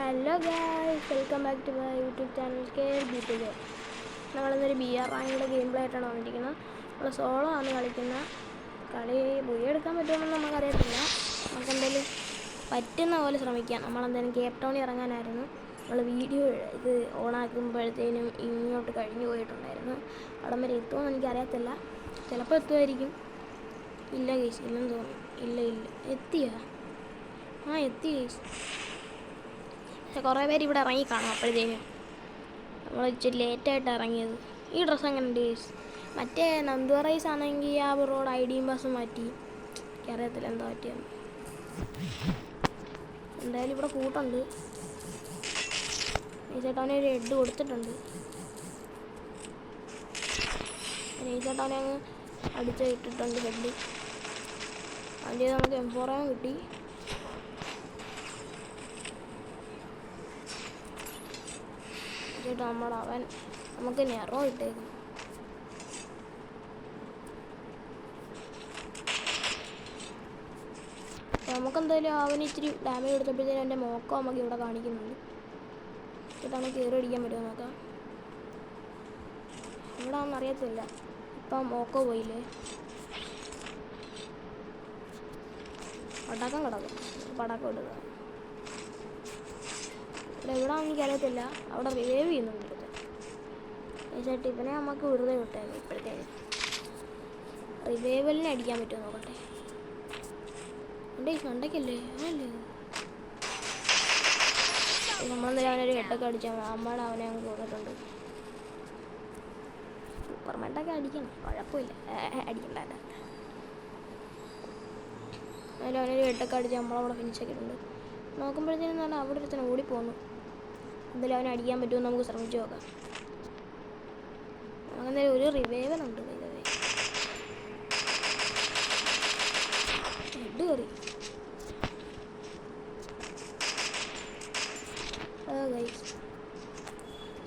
Hello guys, welcome back to my YouTube channel KLB2. നമ്മളിന്നൊരു BR റാങ്കിയുടെ game play ആയിട്ടാണ് വന്നിരിക്കുന്നത്. നമ്മൾ സോളോ ആണ് കളിക്കുന്ന കളി. ബുയ എടുക്കാൻ പറ്റുമെന്ന് നമുക്കറിയത്തില്ല. നമുക്കെന്തെങ്കിലും പറ്റുന്ന പോലെ ശ്രമിക്കാം. നമ്മളെന്തായാലും കേപ്പ് ടൗണിൽ ഇറങ്ങാനായിരുന്നു. നമ്മൾ വീഡിയോ ഇത് ഓണാക്കുമ്പോഴത്തേനും ഇങ്ങോട്ട് കഴിഞ്ഞു പോയിട്ടുണ്ടായിരുന്നു. അവിടം വരെ എത്തുമെന്ന് എനിക്കറിയത്തില്ല. ചിലപ്പോൾ എത്തുമായിരിക്കും. ഇല്ല ഗൈസ്, ഇല്ലെന്ന് തോന്നുന്നു. ഇല്ല എത്തിയാ? എത്തി ഗൈസ്. കുറേ പേര് ഇവിടെ ഇറങ്ങി കാണും. അപ്പോഴത്തേനും നമ്മൾ ഇച്ചിരി ലേറ്റായിട്ട് ഇറങ്ങിയത്. ഈ ഡ്രസ്സ് അങ്ങനെ ഉണ്ട് ഗൈസ്. മറ്റേ നന്ദു റൈസ് ആണെങ്കിൽ ആ റോഡ് ഐഡിയും ബസ്സും മാറ്റി. എനിക്കറിയത്തില്ല എന്താ പറ്റിയെന്ന്. എന്തായാലും ഇവിടെ കൂട്ടുണ്ട്. നൈസായിട്ടവനെ ഒരു ഹെഡ് കൊടുത്തിട്ടുണ്ട്. നൈസായിട്ടവനെ അങ്ങ് അടിച്ച് ഇട്ടിട്ടുണ്ട് ഹെഡ്. അതിൻ്റെ നമുക്ക് M4 കിട്ടി. അവൻ നമുക്ക് നെറോ ഇട്ടേക്കും. നമുക്കെന്തായാലും അവന് ഇച്ചിരി ഡാമേജ് എടുത്തപ്പോഴത്തേനും എൻ്റെ മോക്കം നമുക്ക് ഇവിടെ കാണിക്കുന്നുണ്ട്. എന്നിട്ട് നമുക്ക് കയറി അടിക്കാൻ പറ്റുമോ നോക്കാം. ഇവിടെ ഒന്നും അറിയത്തില്ല. ഇപ്പം മോക്കോ പോയില്ലേ. പടക്കം കിടക്കും. പടക്കം ഇടുക. ഇവിടെ എവിടെയാണെന്ന് എനിക്കറിയത്തില്ല. അവിടെ റിവൈവ് ചെയ്യുന്നുണ്ട്. ചേട്ടാ ഇവനെ നമുക്ക് വെറുതെ വിട്ടേക്കാം. ഇപ്പോഴത്തേക്ക് റിവൈവലിനെ അടിക്കാൻ പറ്റുമോ നോക്കട്ടെ. എൻ്റെ ഈ സണ്ടയ്ക്കല്ലേ അതല്ലേ നമ്മളെന്തായാലും അവനൊരു ഹെഡൊക്കെ അടിച്ചാൽ അമ്മയുടെ അവനെ അങ്ങ് കൊന്നിട്ടുണ്ട്. സൂപ്പർമാനൊക്കെ അടിക്കണം, കുഴപ്പമില്ല. അടിക്കണ്ട. അതിൽ അവനൊരു ഹെഡൊക്കെ അടിച്ച് നമ്മളവിടെ ഫിനിഷാക്കിയിട്ടുണ്ട്. നോക്കുമ്പോഴത്തേനും പറഞ്ഞാൽ അവിടെ ഒരു തന്നെ ഓടിപ്പോന്നു. എന്തായാലും അവനെ അടിക്കാൻ പറ്റുമെന്ന് നമുക്ക് ശ്രമിച്ചു നോക്കാം. അങ്ങനെ ഒരു റിവൈവലുണ്ട്. ഹെഡ് കയറി.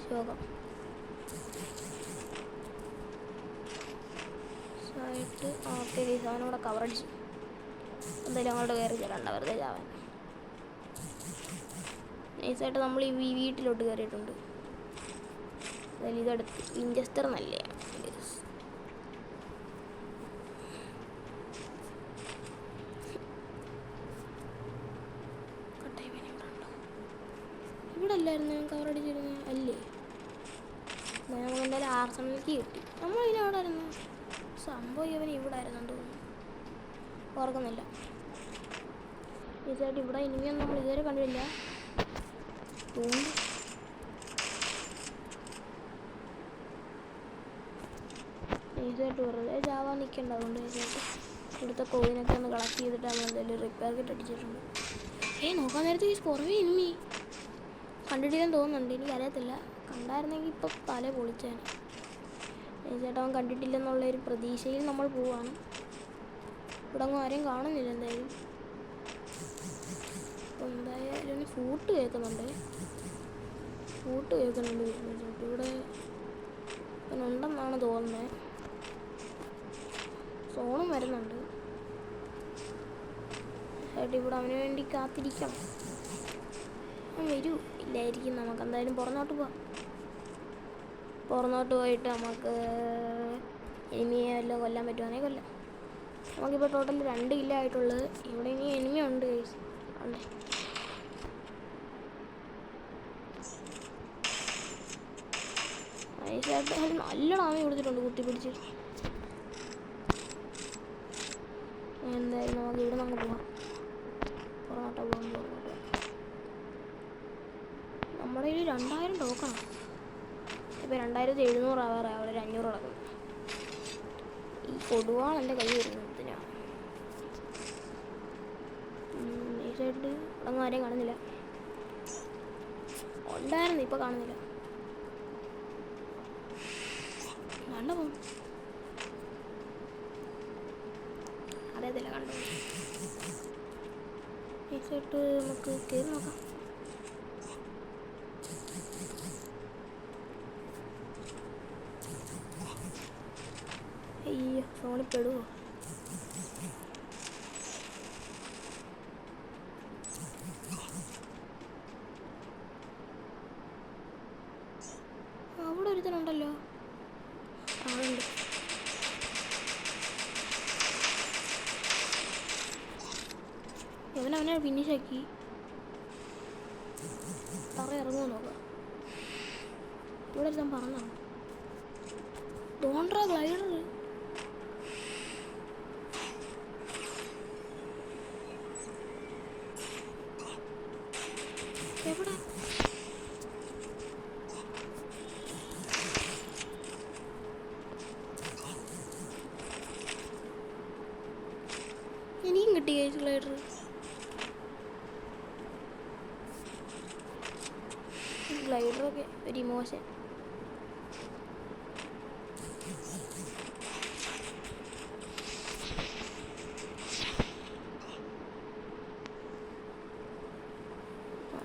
ശോകം ആയിട്ട് ഓക്കെ ഗൈസ്, അവനോടെ കവറടിച്ച്. എന്തായാലും അങ്ങോട്ട് കയറി തരണ്ട, വെറുതെ ചാവാൻ. നൈസായിട്ട് നമ്മൾ ഈ വീട്ടിലോട്ട് കയറിയിട്ടുണ്ട്. എന്തായാലും ഇതെടുത്ത് വിഞ്ചസ്റ്റർ നല്ലതാണ്. ഇവിടെ അല്ലായിരുന്നു ഞാൻ കവറടിച്ചിരുന്നത് അല്ലേ? നമുക്ക് എന്തായാലും ആർസണലിലേക്ക് കിട്ടി. നമ്മളിതിന് അവിടെ ആയിരുന്നു സംഭവം. ഇവന് ഇവിടെ ആയിരുന്നു തോന്നുന്നു, ഓർക്കുന്നില്ല. തീർച്ചയായിട്ടും ഇവിടെ ഇനിയൊന്നും നമ്മൾ ഇതുവരെ കണ്ടില്ല. തോന്നുന്നു ഈസിയായിട്ട് വെറുതെ ചാവാൻ നിൽക്കേണ്ട. അതുകൊണ്ട് ഈസിയായിട്ട് ഇവിടുത്തെ കോയിനൊക്കെ ഒന്ന് കളക്ട് ചെയ്തിട്ട് നമ്മൾ എന്തായാലും റിപ്പയർ കിറ്റ് അടിച്ചിട്ടുണ്ട്. നോക്കാൻ നേരത്തെ ഈ കുറവേ ഇനി കണ്ടിട്ടില്ലെന്ന് തോന്നുന്നുണ്ട്. എനിക്കറിയത്തില്ല. കണ്ടായിരുന്നെങ്കിൽ ഇപ്പം തല പൊളിച്ചാണ്. ചേട്ടാ അവൻ കണ്ടിട്ടില്ലെന്നുള്ളൊരു പ്രതീക്ഷയിൽ നമ്മൾ പോവാണ്. ഇവിടെ അങ്ങ് ആരെയും കാണുന്നില്ല. എന്തായാലും ഫൂട്ട് കേൾക്കുന്നുണ്ട്. ഇവിടെ ഉണ്ടെന്നാണ് തോന്നുന്നത്. സോണും വരുന്നുണ്ട്. ചേട്ടാ ഇവിടെ അവന് വേണ്ടി കാത്തിരിക്കണം. വരൂ ഇല്ലായിരിക്കും. നമുക്ക് എന്തായാലും പുറന്നോട്ട് പോവാം. പുറന്നോട്ട് പോയിട്ട് നമുക്ക് എനിമിയെ വല്ലതും കൊല്ലാൻ പറ്റുവാണെങ്കിൽ കൊല്ലാം. നമുക്കിപ്പോൾ ടോട്ടൽ 2 കില്ല ആയിട്ടുള്ളത്. ഇവിടെ ഇനി എനിമി ഉണ്ട് ഗൈസ്. ഉണ്ട്. നല്ല ഡാമേജ് കൊടുത്തിട്ടുണ്ട് കുത്തിപ്പിടിച്ച്. എന്തായാലും നമുക്ക് ഇവിടെ നിന്ന് പോവാം. പുറന്നോട്ട് പോകാം. നമ്മുടെ കയ്യിൽ 2000 ടോക്കണം. ഇപ്പോൾ 2700 ആവാറ്. അവിടെ 500 കിടക്കും. ഈ കൊടുവാൾ എൻ്റെ കൈ വരുന്നതിനാണ്. ഈസായിട്ട് അങ്ങ് ആരെയും കാണുന്നില്ല. ഉണ്ടായിരുന്നു, ഇപ്പോൾ കാണുന്നില്ല. നല്ല പോകും. അറിയത്തില്ല, കണ്ടു. ഈസായിട്ട് നമുക്ക് കയറി നോക്കാം. അയ്യോ, ഫോണിൽ പെടുവോ? ഒരുത്തനുണ്ടല്ലോ. ആളുണ്ട്. അവനെ ഫിനിഷാക്കി. തറ ഇറങ്ങുമോ നോക്കാം. ഇവിടെ ഒരുത്തൻ പറഞ്ഞോ ഡോണ്ട്രാ ഗ്ലൈഡർ. എവിടെ എനിക്കും കിട്ടി ഗ്ലൈഡർ. ഗ്ലൈഡറൊക്കെ ഒരു ഇമോഷൻ.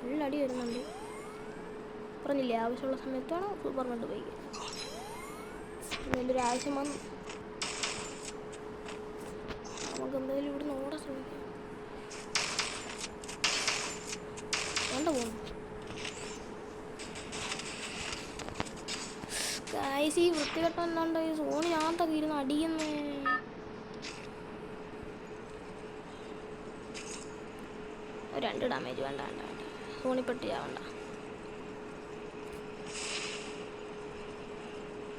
നല്ല അടി വരുന്നുണ്ട്. പറഞ്ഞില്ലേ ആവശ്യമുള്ള സമയത്താണ് സൂപ്പർ കൊണ്ട് പോയിക്കുക. എന്തെങ്കിലും ആവശ്യം വന്നു നമുക്ക് എന്തായാലും ഇവിടെ ഓടാൻ ശ്രമിക്കാം. വേണ്ട പോകുന്നു ഗായ്സ്. ഈ വൃത്തികെട്ടം എന്താണ്ട് ഈ സോണിനകത്തൊക്കെ ഇരുന്ന് അടിക്കുന്നേ. ഒരു 2 ഡാമേജ് വേണ്ട വേണ്ട വേണ്ട. സോണിപ്പെട്ട് ചാവണ്ട.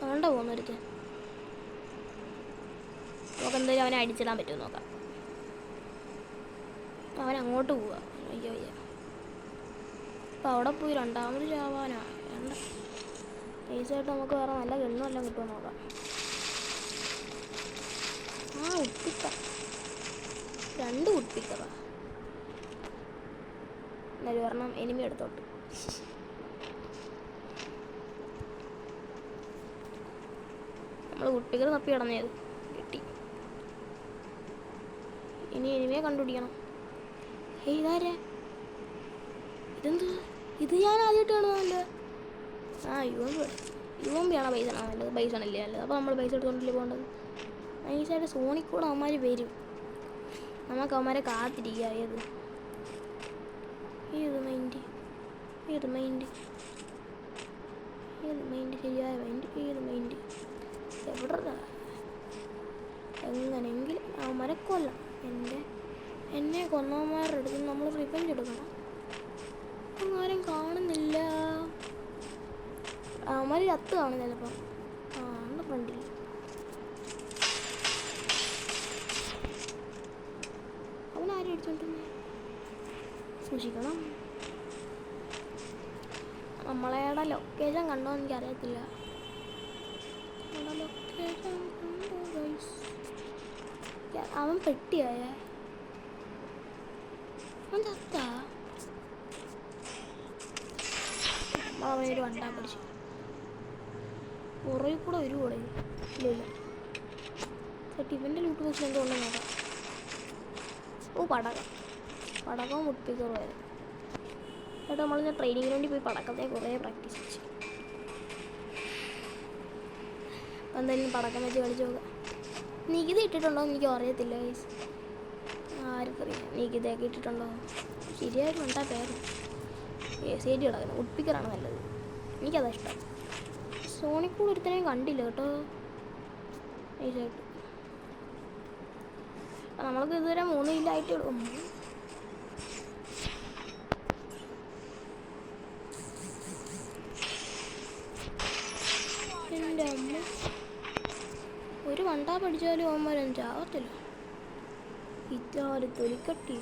വേണ്ട പോകുന്നൊരുത്ത്. നമുക്ക് എന്തായാലും അവനെ അടിച്ചിടാൻ പറ്റുമോ നോക്കാം. അവൻ അങ്ങോട്ട് പോവുക. അയ്യോ അയ്യോ. അപ്പം അവിടെ പോയി രണ്ടാമത് ചാവാനാ വേണ്ട. നൈസായിട്ട് നമുക്ക് വേറെ നല്ല ഗണ്ണും എല്ലാം കിട്ടുമോ നോക്കാം. ഉപ്പിക്ക 2 ഉപ്പിക്കറാ. എന്നാലും ഒരെണ്ണം എനിമി എടുത്തോട്ട്. നമ്മൾ ഉപ്പിക്കർ തപ്പി കിടന്നത് കിട്ടി. ഇനി എനിമിയെ കണ്ടുപിടിക്കണം. ഇതാരെ ഇതെന്ത്? ഇത് ഞാൻ ആദ്യമായിട്ട് കാണുന്നതല്ലോ. യുവമ്പിയാണോ പൈസ ആണോ നല്ലത്? പൈസ ആണല്ലേ നല്ലത്. അപ്പോൾ നമ്മൾ പൈസ എടുത്തുകൊണ്ടല്ലേ പോകേണ്ടത്. നൈസായിട്ട് സോണിക്കൂടെ അവന്മാർ വരും. നമുക്ക് അവന്മാരെ കാത്തിരിക്കുക. ഏത് മൈൻഡ് ശരിയായ മൈൻഡ് എവിടെ? എങ്ങനെയെങ്കിലും അവന്മാരെ കൊല്ലാം. എന്നെ കൊന്നവന്മാരുടെ അടുത്ത് നമ്മൾ റിവെഞ്ച് എടുക്കണം. ആരും കാണുന്നില്ല. അവന്മാർ ചത്ത് കാണും ചിലപ്പോൾ. എൻ്റെ ഫ്രണ്ടിൽ അവനാരും അടിച്ചോണ്ടിരുന്നേ. സൂക്ഷിക്കണം. നമ്മളയുടെ ലൊക്കേഷൻ കണ്ടോ എനിക്കറിയത്തില്ല. അവൻ പെട്ടിയായേ. അവൻ ചത്താ. നമ്മളവനൊരു വണ്ടാൻ പിടിച്ചു. പുറകിൽ കൂടെ ഒരു കൂടെ ഇല്ല. ഇവൻ്റെ ലൂട്ട് ബോക്സിൽ എന്തുകൊണ്ടെന്ന് നോക്കാം. പടക്കം മുട്ടിക്കറു വരെ. എന്നിട്ട് നമ്മൾ ട്രെയിനിങ്ങിന് വേണ്ടി പോയി പടക്കത്തെ കുറേ പ്രാക്ടീസ് വെച്ചു. എന്തായാലും പടക്കം വെച്ച് കളിച്ച് നോക്കാം. നികിത ഇട്ടിട്ടുണ്ടോ എന്ന് എനിക്ക് അറിയത്തില്ല. ആർക്കറിയാം നികിതയൊക്കെ ഇട്ടിട്ടുണ്ടോ. ശരിയായിട്ട് ഉണ്ടാ പേര് സേരി കിടക്കണം. ഉഡ്പിക്കറാണ് നല്ലത്. എനിക്കതാ ഇഷ്ടം. സോണിക്കൂടെ ഒരുത്തനെയും കണ്ടില്ല കേട്ടോ. നൈസായിട്ട് നമ്മൾക്ക് ഇതുവരെ 3 കില്ലായിട്ട് ഇടും. എൻ്റെ അമ്മ ഒരു വണ്ടാ പഠിച്ചാലും അവന്മാരൊന്നും ചാവത്തില്ല. ഇറ്റാര് തൊലിക്കട്ടി.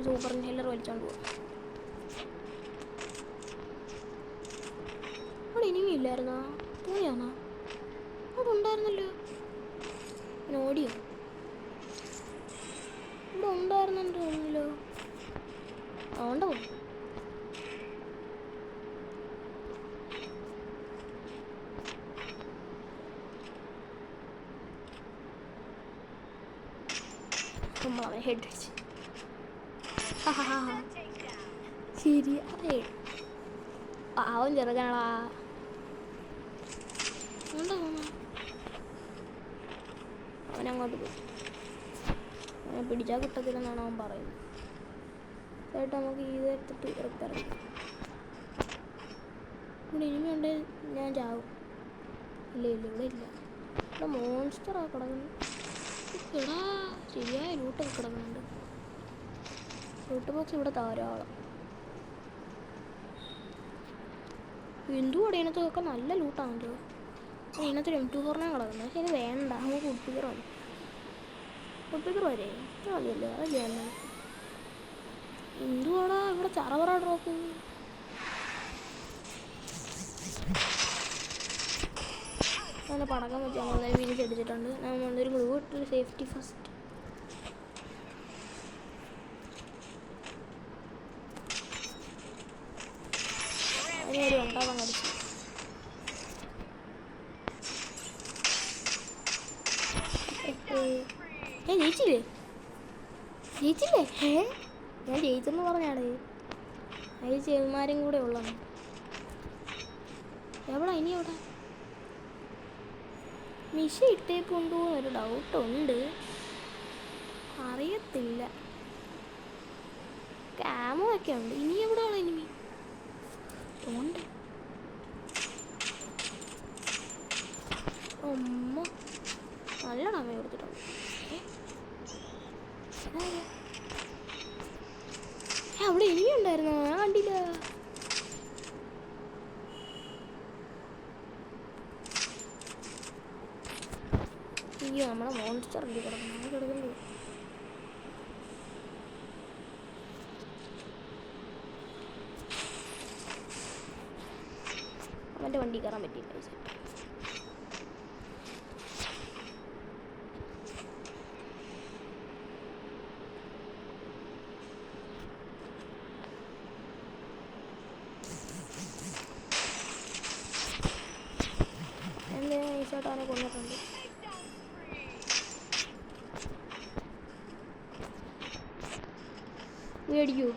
സൂപ്പർ ഹെല്ലർ വലിച്ചോണ്ട് പോകും. അവിടെ ഇനിമില്ലായിരുന്നോ? പോയാണോ? അവിടെ ഉണ്ടായിരുന്നല്ലോ. പിന്നെ ഓടിയോ? ഇവിടെ ഉണ്ടായിരുന്നെന്ന് തോന്നുന്നല്ലോ. അതുകൊണ്ട് പോകും. നമ്മളവനെ ഹെഡ് അടിച്ച്. ശരി അതെ പാവം ചെറുക്കനാളാ. അവനങ്ങോട്ട് പോയി. അവനെ പിടിച്ചാൽ കിട്ടത്തില്ലെന്നാണ് അവൻ പറയുന്നത്. ഇതായിട്ട് നമുക്ക് ഇതെടുത്തിട്ട് റിപ്പയർ ചെയ്യാം. ഇവിടെ ഇനിയുണ്ടെങ്കിൽ ഞാൻ ചാവും. ഇല്ല ഇവിടെ ഇല്ല. ഇവിടെ മോൺസ്റ്ററാണ് കിടക്കുന്നത്. എടാ ശരിയായ ലൂട്ടൊക്കെ കിടക്കുന്നുണ്ട്. ലൂട്ട് ബോക്സ് ഇവിടെ ധാരാളം. എന്തുകൂടെ ഇതിനകത്തൊക്കെ നല്ല ലൂട്ടാണല്ലോ. ഇതിനകത്ത് M24 കിടക്കുന്നത്. പക്ഷെ ഇത് വേണ്ട, നമുക്ക് ഉൾപ്പിക്കർ മതി. ഉൾപ്പിക്കർ വരെ മതിയല്ലോ. അതല്ലേ തന്നെ എന്തുവാടാ ഇവിടെ ചറവറ ഡ്രോപ്പ്. അങ്ങനെ പടക്കം വെച്ച് നമ്മൾ വീഡിയോസ് എടുത്തിട്ടുണ്ട്. നമ്മളൊരു ഗ്ലൂ ഇട്ടൊരു സേഫ്റ്റി ഫസ്റ്റ്. അതിനൊരു ഉണ്ടാകാൻ കടിച്ചു. ജയിച്ചില്ലേ? ഞാൻ ജയിച്ചെന്ന് പറഞ്ഞാടേ. അത് ചെറുമാരും കൂടെ ഉള്ളതാണ്. എവിടെ ഇനി എവിടെ മിഷ ഇട്ടേക്കുണ്ടോ എന്നൊരു ഡൗട്ടുണ്ട്. അറിയത്തില്ല. ക്യാമോ ഒക്കെ ഉണ്ട്. ഇനി എവിടെയാണ് എനിമി? ഉണ്ട്. അമ്മ നല്ല ഡാമേജ് കൊടുത്തിട്ടുണ്ട്. അവിടെ എനിമി ഉണ്ടായിരുന്നോ? ഞാൻ കണ്ടില്ല. അയ്യോ നമ്മളെ മോൺസ്റ്റർ ഉണ്ട് കിടക്കുന്നു. അവൻ്റെ വണ്ടി കയറാൻ പറ്റിയില്ല. എന്തെങ്കിലും നൈസായിട്ട് അവനെ കൊണ്ടിട്ടുണ്ട്. മേടിക്കൂ.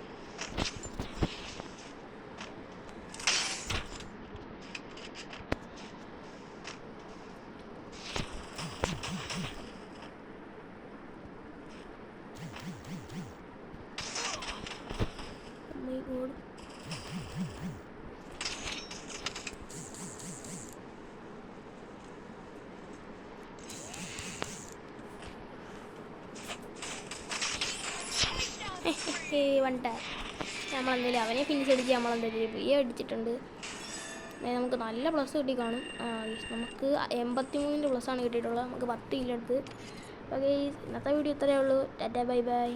വണ്ട നമ്മളെന്തെങ്കിലും അവനെ ഫിനിഷ് അടിച്ച് നമ്മളെന്തെങ്കിലും അടിച്ചിട്ടുണ്ട്. നമുക്ക് നല്ല പ്ലസ് കിട്ടി കാണും. നമുക്ക് 83 പ്ലസ്സാണ് കിട്ടിയിട്ടുള്ളത്. നമുക്ക് 10 കില്ലെടുത്ത്. ഓക്കെ, ഇന്നത്തെ വീഡിയോ ഇത്രയേ ഉള്ളൂ. Tata bye bye.